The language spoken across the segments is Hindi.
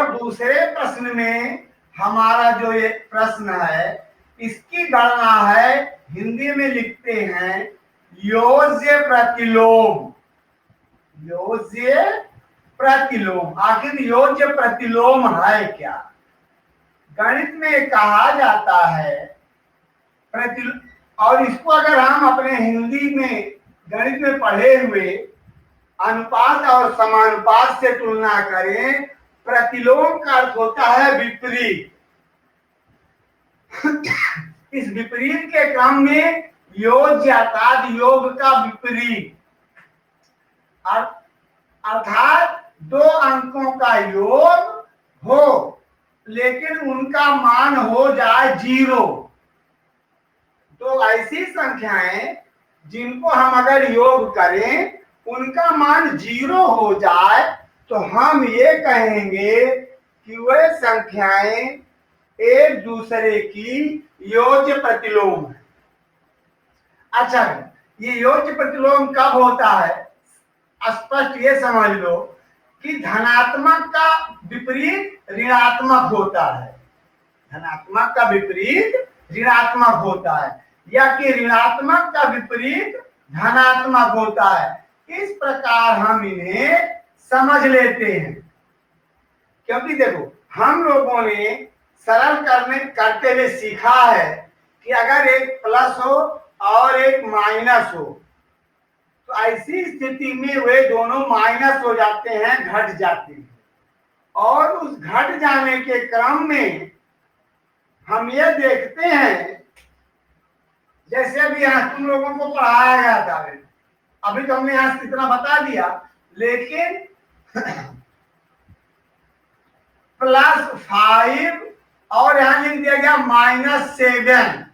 और दूसरे प्रश्न में हमारा जो ये प्रश्न है इसकी गणना है, हिंदी में लिखते हैं योज्य प्रतिलोम। योज्य प्रतिलोम, आखिर योज्य प्रतिलोम है क्या? गणित में कहा जाता है और इसको अगर हम अपने हिंदी में गणित में पढ़े हुए अनुपात और समानुपात से तुलना करें, प्रतिलोम का अर्थ होता है विपरीत। इस विपरीत के क्रम में योज्य अर्थात योग का विपरीत, अर्थात दो अंकों का योग हो लेकिन उनका मान हो जाए 0। तो ऐसी संख्याएं जिनको हम अगर योग करें उनका मान 0 हो जाए तो हम ये कहेंगे कि वह संख्याएं एक दूसरे की योज्य प्रतिलोम है। अच्छा, ये योज्य प्रतिलोम कब होता है? स्पष्ट ये समझ लो कि धनात्मक का विपरीत ऋणात्मक होता है, धनात्मक का विपरीत ऋणात्मक होता है, या कि ऋणात्मक का विपरीत धनात्मक होता है। इस प्रकार हम इन्हें समझ लेते हैं, क्योंकि देखो हम लोगों ने सरल करते हुए सीखा है कि अगर एक प्लस हो और एक माइनस हो तो ऐसी स्थिति में वे दोनों माइनस हो जाते हैं, घट जाते हैं, और उस घट जाने के क्रम में हम ये देखते हैं, जैसे अभी यहाँ तुम लोगों को पढ़ाया गया था, अभी तो हमने यहाँ इतना बता दिया, लेकिन +5 और यहाँ लिख दिया गया -7,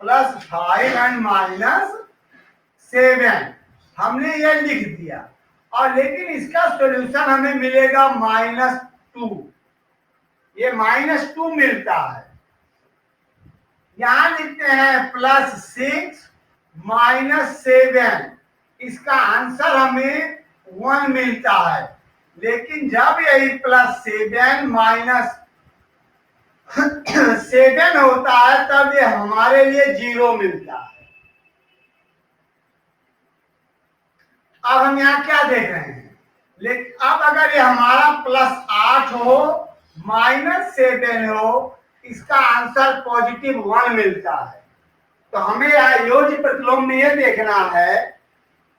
+5 एंड -7 हमने ये लिख दिया, और लेकिन इसका सॉल्यूशन हमें मिलेगा -2। ये -2 मिलता है। यहां लिखते हैं +6 -7, इसका आंसर हमें 1 मिलता है। लेकिन जब यही +7 -7 होता है तब ये हमारे लिए 0 मिलता है। अब हम यहाँ क्या देख रहे हैं? लेकिन अब अगर ये हमारा +8 हो -7 हो, इसका आंसर +1 मिलता है। तो हमें यहाँ योज्य प्रतिलोम में यह देखना है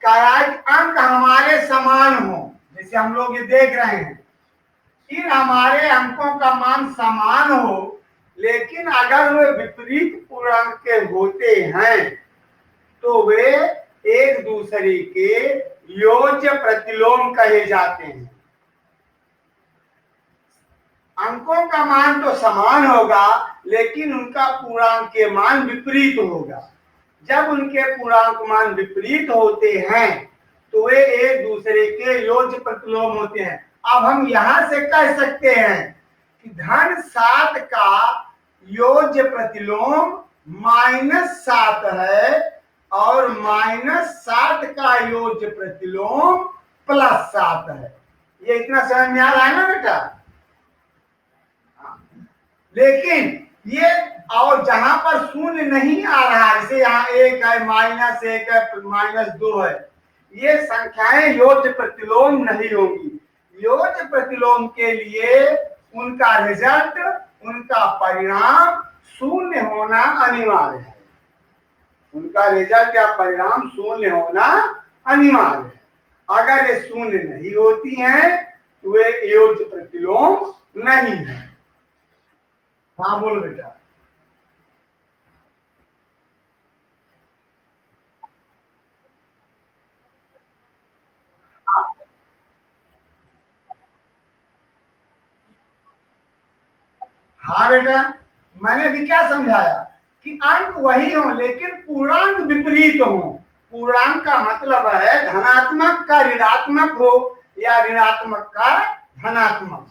कि अंक हमारे समान हो, जैसे हम लोग ये देख रहे हैं, इन हमारे अंकों का मान समान हो, लेकिन अगर वे विपरीत पूर्णांक के होते हैं तो वे एक दूसरे के योज्य प्रतिलोम कहे जाते हैं। अंकों का मान तो समान होगा लेकिन उनका पूर्णांक के मान विपरीत होगा। जब उनके पूर्णांक मान विपरीत होते हैं तो वे एक दूसरे के योज्य प्रतिलोम होते हैं। अब हम यहां से कह सकते हैं कि धन 7 का योज्य प्रतिलोम -7 है और -7 का योज्य प्रतिलोम +7 है। ये इतना समझ में आ रहा है ना बेटा? लेकिन ये और जहां पर शून्य नहीं आ रहा है, जैसे यहाँ 1 है, -1 है, -2 है, ये संख्याएं योज्य प्रतिलोम नहीं होंगी। योज्य प्रतिलोम के लिए उनका रिजल्ट, उनका परिणाम शून्य होना अनिवार्य है। उनका रिजल्ट या परिणाम शून्य होना अनिवार्य है। अगर ये शून्य नहीं होती हैं तो वे योज्य प्रतिलोम नहीं है। हाँ बोल बेटा। हाँ बेटा, मैंने भी क्या समझाया कि अंक वही हो लेकिन पूर्णांक विपरीत हो। पूर्णांक का मतलब है धनात्मक का ऋणात्मक हो या ऋणात्मक का धनात्मक।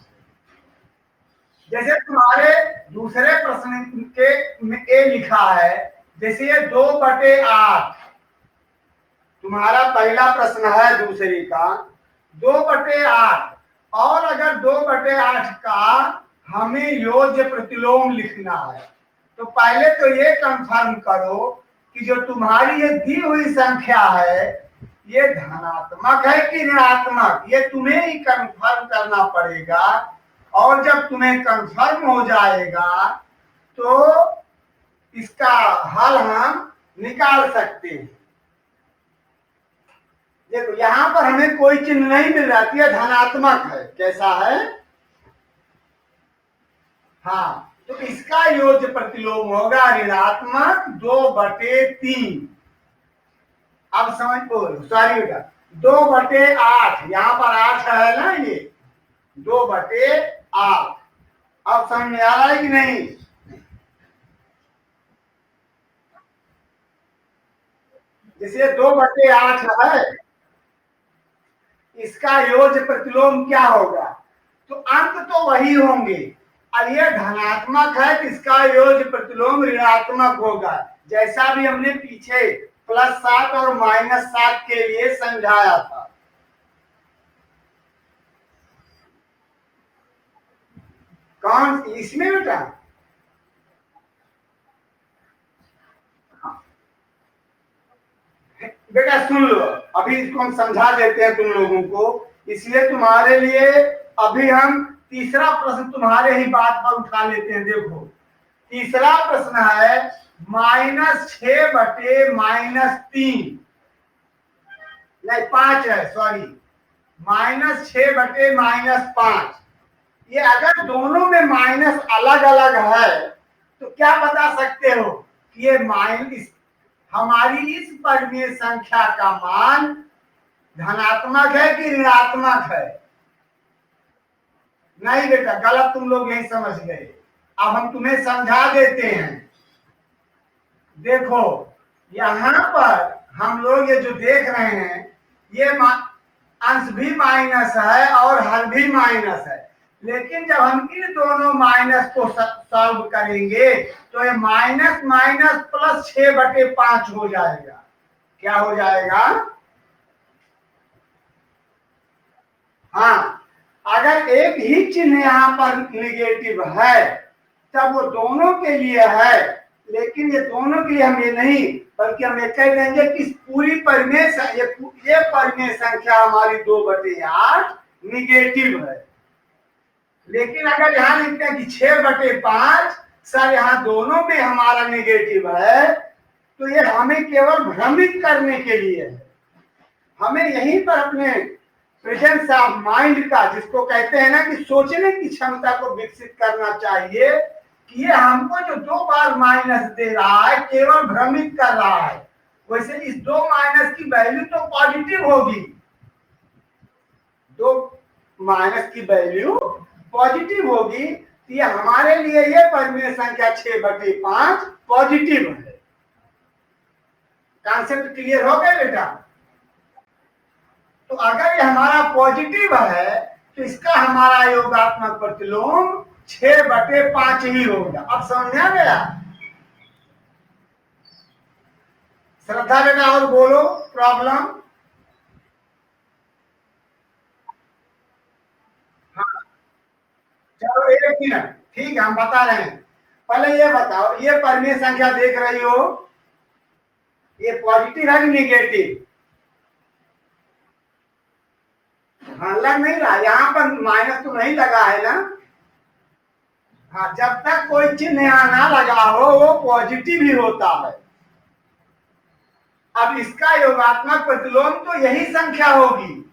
जैसे तुम्हारे दूसरे प्रश्न के में ए लिखा है, जैसे ये 2/8 तुम्हारा पहला प्रश्न है, दूसरे का 2/8, और अगर 2/8 का हमें योज्य प्रतिलोम लिखना है। तो पहले तो ये कंफर्म करो कि जो तुम्हारी ये दी हुई संख्या है ये धनात्मक है कि ऋणात्मक, ये तुम्हें ही कंफर्म करना पड़ेगा। और जब तुम्हें कंफर्म हो जाएगा तो इसका हल हम निकाल सकते हैं। देखो यहां पर हमें कोई चिन्ह नहीं मिल रहा, यह धनात्मक है। कैसा है? हाँ, तो इसका योज्य प्रतिलोम होगा ऋणात्मक 2/3। अब समझ बोलो, सॉरी बेटा, 2/8, यहां पर 8 है ना, ये 2/8। अब समझ में आ रहा है कि नहीं? जैसे 2/8 है, इसका योज्य प्रतिलोम क्या होगा? तो अंक तो वही होंगे। अब ये धनात्मक है तो इसका योज्य प्रतिलोम ऋणात्मक होगा, जैसा भी हमने पीछे +7 और -7 के लिए समझाया था। कौन इसमें बेटा? बेटा सुन लो, अभी इसको हम समझा देते हैं तुम लोगों को, इसलिए तुम्हारे लिए अभी हम तीसरा प्रश्न तुम्हारे ही बात पर उठा लेते हैं। देखो तीसरा प्रश्न है -6/-3 नहीं 5 है, सॉरी, -6/-5। ये अगर दोनों में माइनस अलग अलग है तो क्या बता सकते हो कि ये माइनस हमारी इस परिमेय संख्या का मान धनात्मक है कि ऋणात्मक है? नहीं बेटा, गलत तुम लोग यही समझ गए। अब हम तुम्हें समझा देते हैं। देखो यहां पर हम लोग ये जो देख रहे हैं ये अंश भी माइनस है और हर भी माइनस है, लेकिन जब हम इन दोनों माइनस को सॉल्व करेंगे तो ये माइनस माइनस +6/5 हो जाएगा। क्या हो जाएगा? हाँ, अगर एक ही चिन्ह यहाँ पर निगेटिव है तब वो दोनों के लिए है, लेकिन ये दोनों के लिए हम ये नहीं, बल्कि हम ये कह देंगे कि पूरी परिमेय ये परिमेय संख्या हमारी 2/8 निगेटिव है। लेकिन अगर यहाँ लिखते हैं कि 6/5 सर यहाँ दोनों में हमारा निगेटिव है, तो ये हमें केवल भ्रमित करने के लिए है। हमें यहीं पर अपने प्रेजेंस ऑफ माइंड का, जिसको कहते हैं ना कि सोचने की क्षमता को विकसित करना चाहिए कि ये हमको जो 2 बार माइनस दे रहा है केवल भ्रमित कर रहा है। वैसे इस 2 माइनस की वैल्यू तो पॉजिटिव होगी, 2 माइनस की वैल्यू पॉजिटिव होगी, तो ये हमारे लिए ये परिमेय संख्या 6/5 पॉजिटिव है। कॉन्सेप्ट क्लियर हो गया बेटा? तो अगर ये हमारा पॉजिटिव है तो इसका हमारा योगात्मक प्रतिलोम 6/5 ही होगा। अब समझ में आ गया? श्रद्धा बेटा और बोलो प्रॉब्लम। हाँ चलो एक मिनट, ठीक है हम बता रहे हैं। पहले ये बताओ, ये परिमेय संख्या देख रही हो, ये पॉजिटिव है कि निगेटिव? हाँ लग नहीं रहा, यहाँ पर माइनस तो नहीं लगा है ना। हाँ, जब तक कोई चिन्ह यहाँ ना लगा हो वो पॉजिटिव ही होता है। अब इसका योगात्मक प्रतिलोम तो यही संख्या होगी,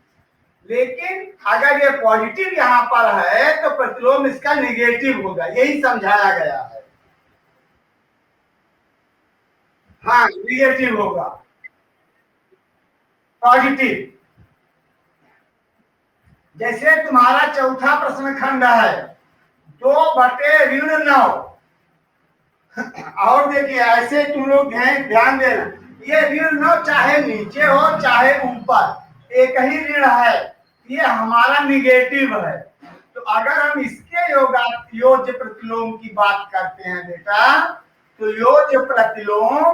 लेकिन अगर ये पॉजिटिव यहाँ पर है तो प्रतिलोम इसका निगेटिव होगा, यही समझाया गया है। हाँ निगेटिव होगा, पॉजिटिव। जैसे तुम्हारा चौथा प्रश्न खंड है 2/9। और देखिए ऐसे तुम लोग ध्यान देना, ये ऋण 9 चाहे नीचे हो चाहे ऊपर एक ही ऋण है, ये हमारा निगेटिव है। तो अगर हम इसके योज्य प्रतिलोम की बात करते हैं बेटा, तो योज्य प्रतिलोम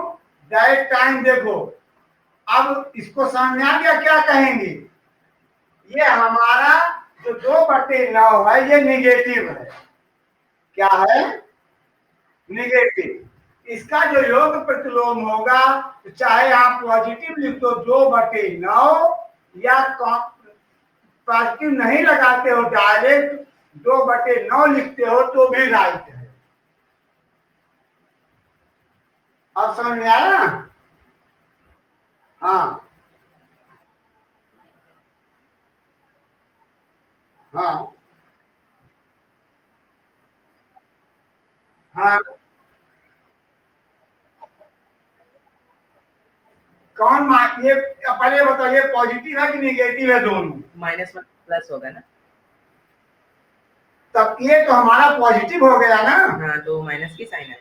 दैट टाइम, देखो अब इसको समझ में आ गया क्या कहेंगे? ये हमारा तो 2/9 है, ये निगेटिव है। क्या है? निगेटिव। इसका जो योग प्रतिलोम होगा, तो चाहे आप पॉजिटिव लिख दो 2/9, या पॉजिटिव नहीं लगाते हो, डायरेक्ट 2/9 लिखते हो तो भी राइट है। अब समझ में आया? हाँ हाँ हाँ। कौन ये पहले बताओ, ये पॉजिटिव है कि निगेटिव है? दोनों माइनस वन प्लस होगा ना, तब ये तो हमारा पॉजिटिव हो गया ना। हाँ तो माइनस की साइन है।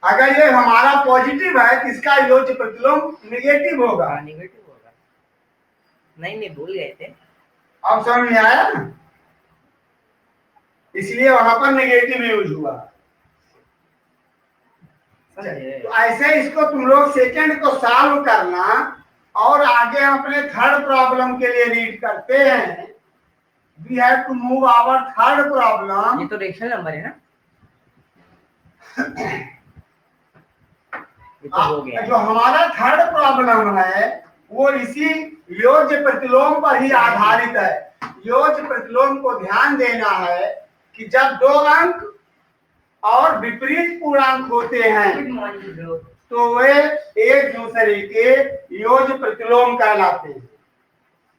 अगर ये हमारा पॉजिटिव है तो इसका योज्य प्रतिलोम निगेटिव होगा। हाँ निगेटिव होगा। नहीं भूल गए थे। अब समझ में आया ना, इसलिए वहां पर नेगेटिव यूज हुआ। तो ऐसे इसको तुम लोग सेकंड को सॉल्व करना, और आगे हम अपने थर्ड प्रॉब्लम के लिए रीड करते हैं। We have to move our third problem. ये तो रेशनल नंबर है ना, ये तो हो गया। जो हमारा थर्ड प्रॉब्लम है वो इसी योज्य प्रतिलोम पर ही आधारित है। योज्य प्रतिलोम को ध्यान देना है कि जब दो अंक और विपरीत पूर्णांक होते हैं तो वे एक दूसरे के योज्य प्रतिलोम कहलाते हैं।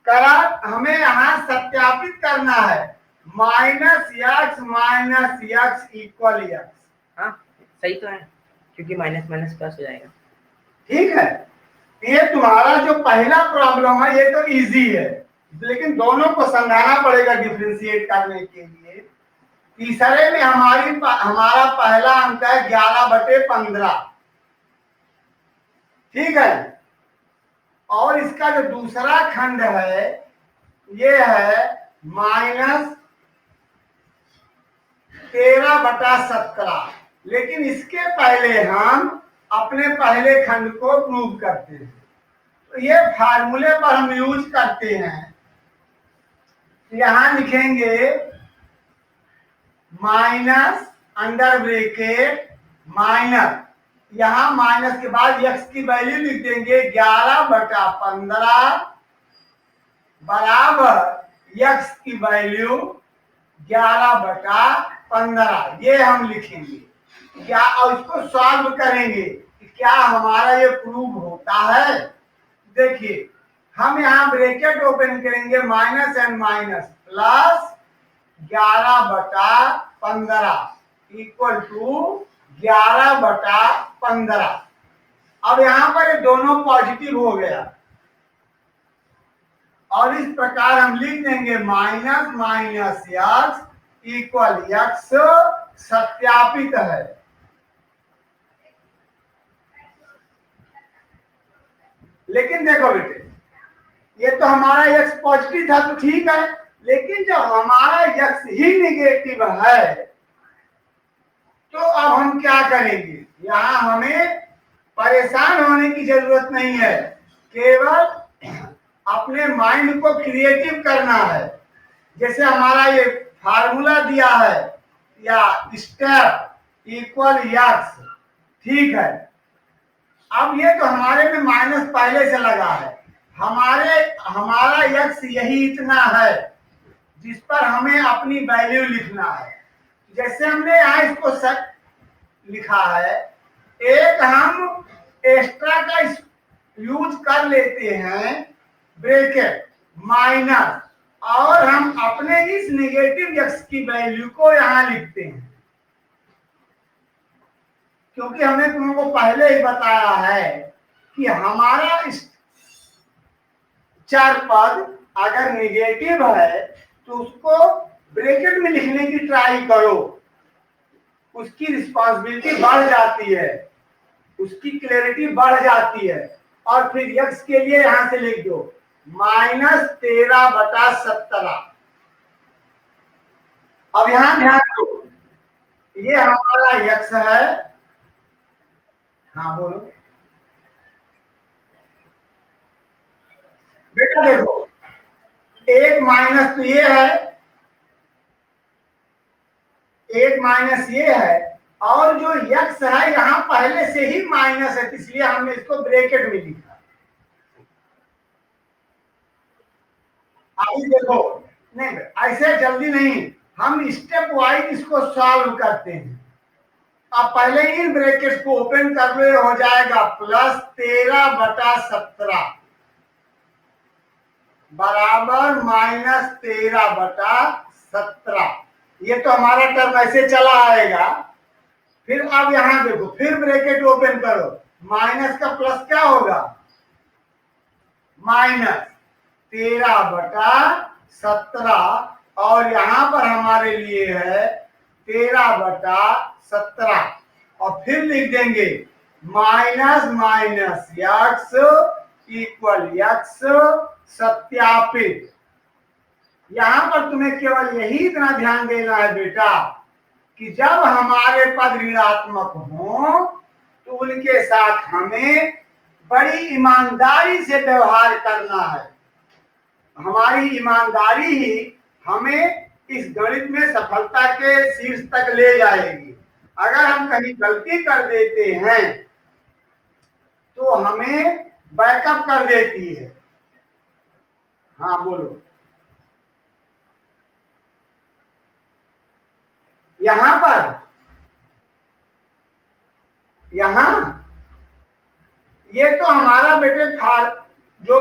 करा हमें यहाँ सत्यापित करना है, -x इक्वल x। हाँ सही तो है, क्योंकि माइनस माइनस प्लस हो जाएगा। ठीक है, ये तुम्हारा जो पहला प्रॉब्लम है ये तो इजी है, लेकिन दोनों को समझाना पड़ेगा डिफरेंशिएट करने के लिए। तीसरे में हमारा पहला अंक है 11/15। ठीक है, और इसका जो दूसरा खंड है ये है -13/17। लेकिन इसके पहले हम अपने पहले खंड को प्रूव करते हैं। तो ये फार्मूले पर हम यूज करते हैं। यहां लिखेंगे माइनस अंडर ब्रैकेट माइनस, यहां माइनस के बाद x की वैल्यू लिख देंगे 11/15 बराबर x की वैल्यू 11/15, ये हम लिखेंगे। क्या और इसको सॉल्व करेंगे कि क्या हमारा ये प्रूव होता है। देखिए हम यहाँ ब्रैकेट ओपन करेंगे, minus and minus plus 11/15 equal to 11/15। अब यहाँ पर ये दोनों पॉजिटिव हो गया, और इस प्रकार हम लिख देंगे -x इक्वल x सत्यापित है। लेकिन देखो बेटे, ये तो हमारा x पॉजिटिव था तो ठीक है, लेकिन जब हमारा x ही निगेटिव है तो अब हम क्या करेंगे। यहाँ हमें परेशान होने की जरूरत नहीं है, केवल अपने माइंड को क्रिएटिव करना है। जैसे हमारा ये फार्मूला दिया है, या स्टेप इक्वल x, ठीक है। अब ये तो हमारे में माइनस पहले से लगा है, हमारा x यही इतना है जिस पर हमें अपनी वैल्यू लिखना है। जैसे हमने यहाँ इसको सच लिखा है, एक हम एक्स्ट्रा का यूज कर लेते हैं ब्रैकेट माइनस, और हम अपने इस नेगेटिव x की वैल्यू को यहाँ लिखते हैं, क्योंकि हमने तुमको पहले ही बताया है कि हमारा चर पद अगर निगेटिव है तो उसको ब्रैकेट में लिखने की ट्राई करो, उसकी रिस्पांसिबिलिटी बढ़ जाती है, उसकी क्लैरिटी बढ़ जाती है। और फिर x के लिए यहां से लिख दो -13/17। अब यहां ध्यान दो, ये हमारा x है। हाँ बोलो बेटा, देखो एक माइनस तो ये है, एक माइनस ये है, और जो यक्स है यहाँ पहले से ही माइनस है, इसलिए हमने इसको ब्रैकेट में लिखा। अभी देखो, नहीं ऐसे जल्दी नहीं, हम स्टेप वाइज इसको सॉल्व करते हैं। अब पहले इन ब्रैकेट्स को ओपन कर लो, हो जाएगा +13/17 बराबर -13/17। ये तो हमारा टर्म ऐसे चला आएगा। फिर अब यहां देखो, फिर ब्रैकेट ओपन करो, माइनस का प्लस क्या होगा, -13/17, और यहां पर हमारे लिए है 13/17, और फिर लिख देंगे minus minus x equal x सत्यापित। यहां पर तुम्हें केवल यही इतना ध्यान देना है बेटा कि जब हमारे पद ऋणात्मक हो तो उनके साथ हमें बड़ी ईमानदारी से व्यवहार करना है। हमारी ईमानदारी ही हमें इस गणित में सफलता के शीर्ष तक ले जाएगी। अगर हम कहीं गलती कर देते हैं तो हमें बैकअप कर देती है। हाँ बोलो। यहां पर ये तो हमारा बेटे था जो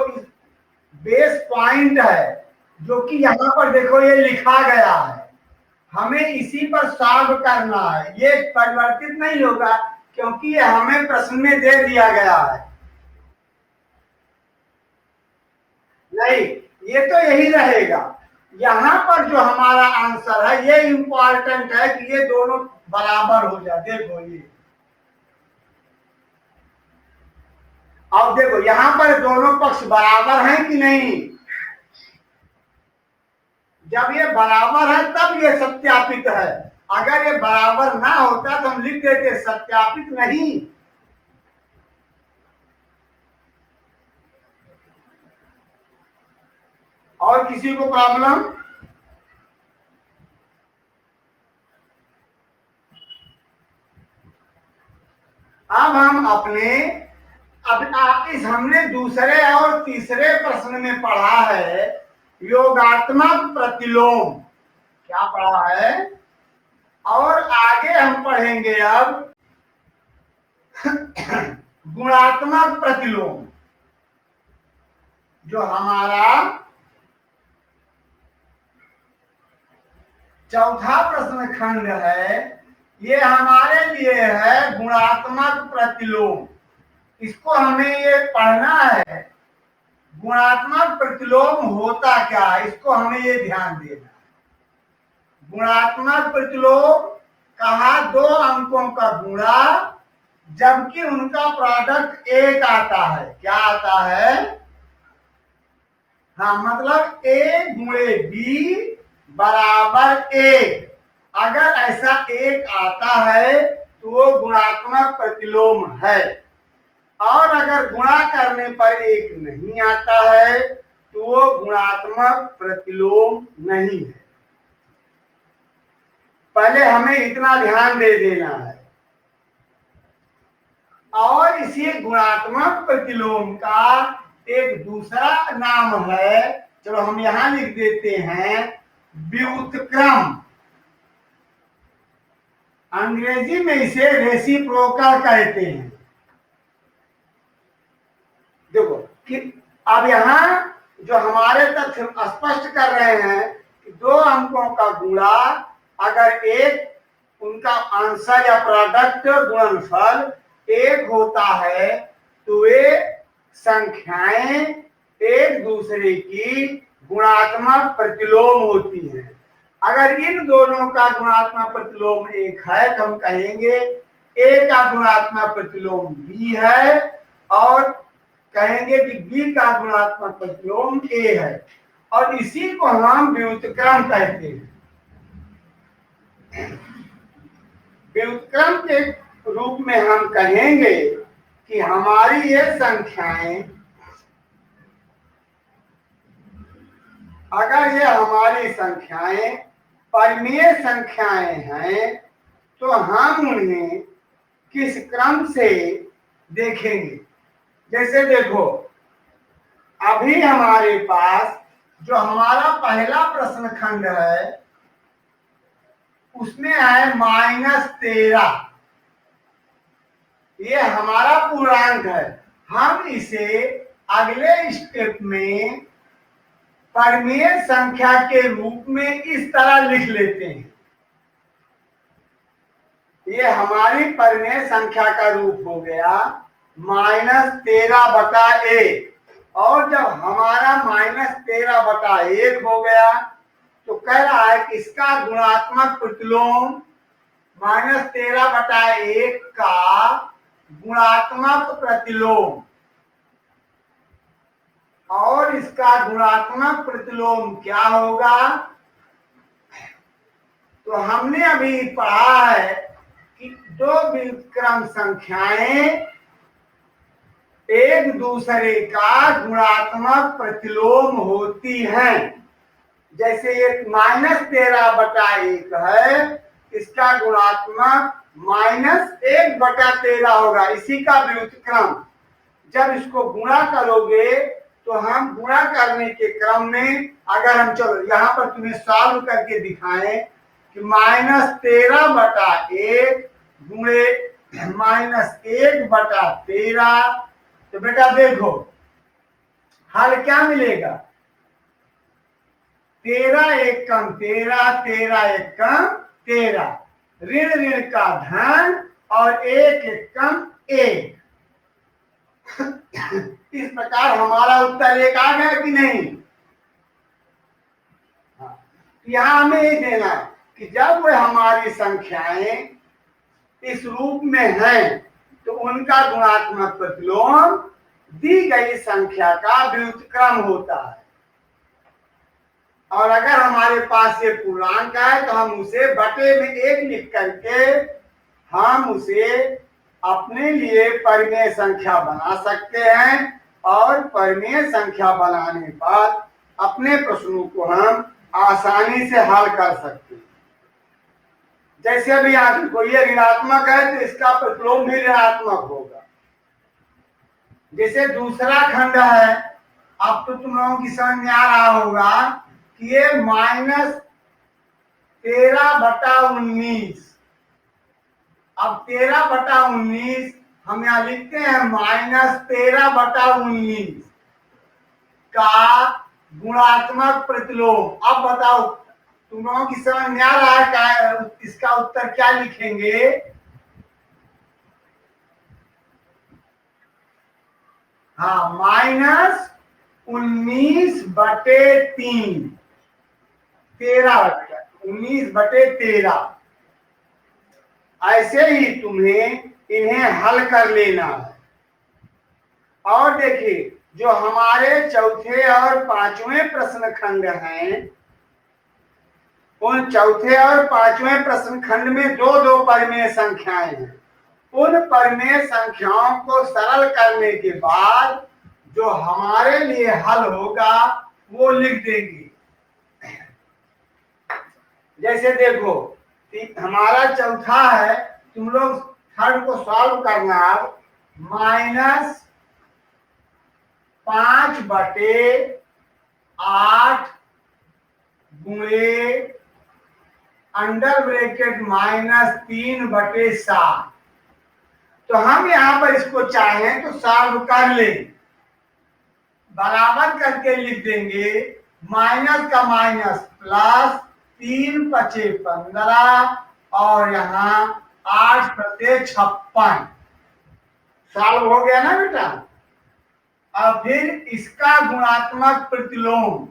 बेस पॉइंट है, जो कि यहाँ पर देखो ये लिखा गया है, हमें इसी पर सॉल्व करना है। ये परिवर्तित नहीं होगा क्योंकि ये हमें प्रश्न में दे दिया गया है। नहीं, ये तो यही रहेगा। यहाँ पर जो हमारा आंसर है ये इंपॉर्टेंट है कि ये दोनों बराबर हो जाए। देखो ये, अब देखो यहाँ पर दोनों पक्ष बराबर हैं कि नहीं। जब ये बराबर है तब ये सत्यापित है। अगर ये बराबर ना होता तो हम लिख देते सत्यापित नहीं। और किसी को प्रॉब्लम? अब हम हमने दूसरे और तीसरे प्रश्न में पढ़ा है योगात्मक प्रतिलोम। क्या पढ़ा है? और आगे हम पढ़ेंगे अब गुणात्मक प्रतिलोम। जो हमारा चौथा प्रश्न खंड है, ये हमारे लिए है गुणात्मक प्रतिलोम। इसको हमें ये पढ़ना है, गुणात्मक प्रतिलोम होता क्या है, इसको हमें ये ध्यान देना है। गुणात्मक प्रतिलोम कहा दो अंकों का गुणा जबकि उनका प्रोडक्ट एक आता है। क्या आता है? हाँ, मतलब a गुणे b बराबर 1। अगर ऐसा एक आता है तो वो गुणात्मक प्रतिलोम है, और अगर गुणा करने पर एक नहीं आता है तो वो गुणात्मक प्रतिलोम नहीं है। पहले हमें इतना ध्यान दे देना है। और इसी गुणात्मक प्रतिलोम का एक दूसरा नाम है, चलो हम यहां लिख देते हैं, व्युत्क्रम। अंग्रेजी में इसे रेसिप्रोकल कहते हैं। देखो कि अब यहां जो हमारे तथ्य स्पष्ट कर रहे हैं कि दो अंकों का गुणा अगर एक उनका आंसर या प्रोडक्ट गुणनफल एक होता है तो वे संख्याएं एक दूसरे की गुणात्मक प्रतिलोम होती हैं। अगर इन दोनों का गुणात्मक प्रतिलोम एक है तो हम कहेंगे ए का गुणात्मक प्रतिलोम बी है, और कहेंगे कि बी का गुणात्मक प्रतिलोम ए है, और इसी को हम व्युत्क्रम कहते हैं। व्युत्क्रम के रूप में हम कहेंगे कि हमारी ये संख्याएं, अगर ये हमारी संख्याएं परिमेय संख्याएं हैं तो हम उन्हें किस क्रम से देखेंगे। जैसे देखो, अभी हमारे पास जो हमारा पहला प्रश्न खंड है उसमें है -13। ये हमारा पूर्णांक है। हम इसे अगले स्टेप में परिमेय संख्या के रूप में इस तरह लिख लेते हैं। ये हमारी परिमेय संख्या का रूप हो गया -13/1। और जब हमारा -13/1 हो गया तो कह रहा है कि इसका गुणात्मक प्रतिलोम -13/1 का गुणात्मक प्रतिलोम, और इसका गुणात्मक प्रतिलोम क्या होगा। तो हमने अभी पढ़ा है कि दो व्युत्क्रम संख्याएं एक दूसरे का गुणात्मक प्रतिलोम होती हैं। जैसे ये -13/1 है, इसका गुणात्मक -1/13 होगा, इसी का व्युत्क्रम। जब इसको गुणा करोगे तो हम गुणा करने के क्रम में, अगर हम चलो यहाँ पर तुम्हें सॉल्व करके दिखाएं कि -13/1 गुणे -1/13, तो बेटा देखो हल क्या मिलेगा। 13 एकम 13, 13 एकम 13, ऋण ऋण का धन और 1 एकम 1। इस प्रकार हमारा उत्तर 1 आ गया कि नहीं। यहां हमें ये देना है कि जब वह हमारी संख्याएं इस रूप में हैं तो उनका गुणात्मक प्रतिलोम दी गई संख्या का व्युत्क्रम होता है। और अगर हमारे पास ये पूर्णांक है तो हम उसे बटे में 1 लिख करके हम उसे अपने लिए परिमेय संख्या बना सकते हैं, और परिमेय संख्या बनाने पर अपने प्रश्नों को हम आसानी से हल कर सकते हैं। जैसे अभी यहाँ को ये ऋणात्मक है तो इसका प्रतिलोम भी ऋणात्मक होगा। जैसे दूसरा खंड है, अब तो तुम लोगों की समझ में आ रहा होगा कि ये -13/19। अब 13/19 हम यहाँ लिखते हैं -13/19 का गुणात्मक प्रतिलोम। अब बताओ तुम लोगों की समझ में आ रहा है क्या, इसका उत्तर क्या लिखेंगे। हाँ, -19/3, 19/13। ऐसे ही तुम्हें इन्हें हल कर लेना है। और देखिए जो हमारे चौथे और पांचवें प्रश्न खंड हैं, उन चौथे और पांचवें प्रश्न खंड में दो दो परिमेय संख्याएं हैं। उन परिमेय संख्याओं को सरल करने के बाद जो हमारे लिए हल होगा वो लिख देंगे। जैसे देखो हमारा चौथा है, तुम लोग थर्ड को सॉल्व करना। -5/8 गुणे (3/7)। तो हम यहाँ पर इसको चाहें तो सॉल्व कर ले, बराबर करके लिख देंगे। माइनस का माइनस प्लस, 3×5 = 15 और यहाँ 8×56। सॉल्व हो गया ना बेटा। अब फिर इसका गुणात्मक प्रतिलोम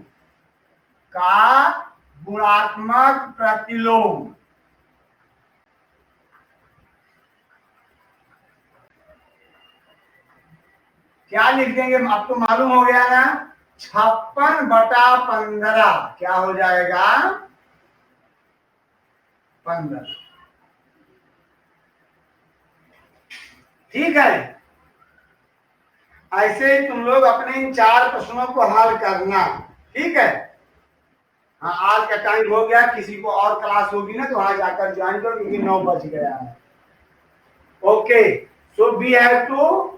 का गुणात्मक प्रतिलोम क्या लिख देंगे, आपको मालूम हो गया ना। 56/15 क्या हो जाएगा, 15। ठीक है। ऐसे ही तुम लोग अपने इन 4 प्रश्नों को हल करना। ठीक है। हाँ, आज का टाइम हो गया, किसी को और क्लास होगी ना तो वहां जाकर ज्वाइन करो क्योंकि 9 बज गया है। Okay, so we have to